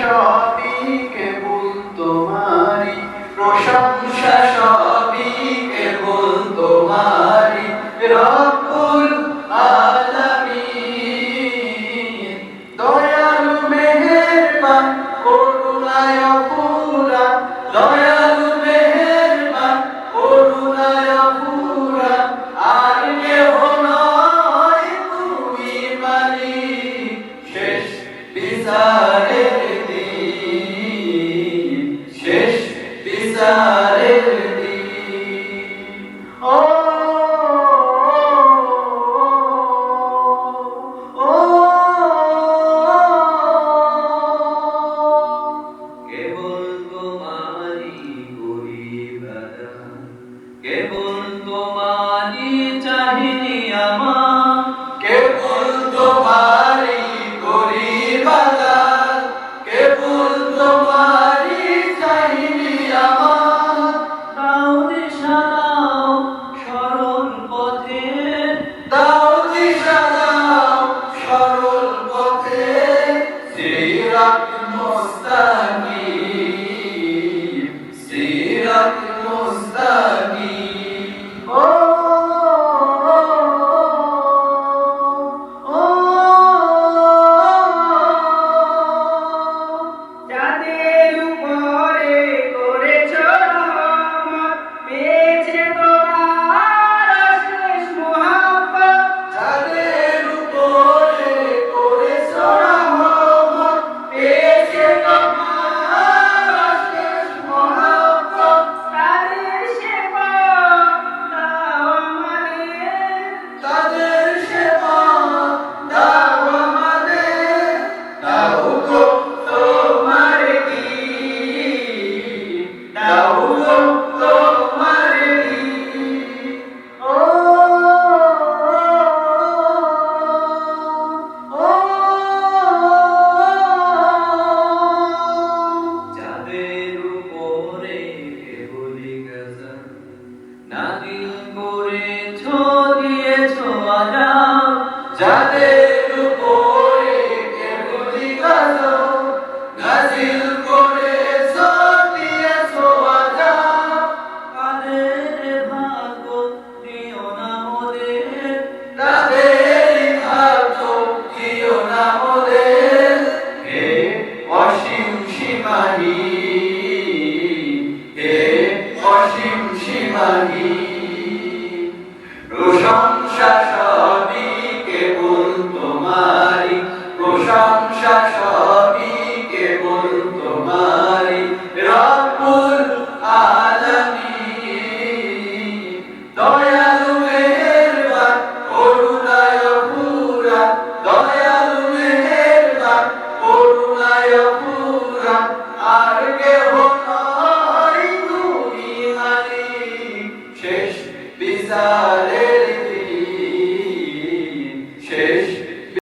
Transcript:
সবই কেবল তোমারি, প্রশংসা সবই কেবল তোমারি, রব্বুল আলামিন। দয়ালু মেহেরবান করুণায় অপুরা, দয়ালু মেহেরবান করুণায় অপুরা, আর কেহ নয় তুমি মালিক শেষ বিচারের দিন, শেষ বিচারের দিন। ও কেবল তোমারি গরিবাদান, কেবল তোমারি চাহিনি আমার, কেবল তোমারি গরিবাদান, কেবল তোমারি চাহিনি আমার। দাও দিশা দাও সরল পথে, দাও দিশা দাও সরল পথে, সিরাত মুস্তাকিম, সিরাত মুস্তাকিম। ও যাদের উপরে করেছ রহমত, পেয়েছে তোমার অশেষ মহব্বত, যাদের উপরে করেছ রহমত, পেয়েছে তোমার অশেষ মহব্বত, তাদের সেবা দাও আমাদের, তাদের সেবা দাও আমাদের, দাও গো তোমার দিন, দাও গো তোমার দিন। ও যাদের উপরে কেবলি গজব নাযিল করেছ, দিয়েছ আযাব, যাদের উপরে কেবলি গজব নাযিল করেছ, দিয়েছ আযাব, তাদের ভাগ্য দিও না মোদের, তাদের ভাগ্য দিও না মোদের। হে অসীম সীমাহীন, হে অসীম সীমাহীন, প্রশংসা সবই কেবল তোমারি, প্রশংসা সবই কেবল তোমারি, রব্বুল আলামিন। দয়ালু মেহেরবান করুণায় অপুরা, দয়ালু মেহেরবান করুণায় অপুরা, আর কেহ নয় তুমি মালিক শেষ বিচার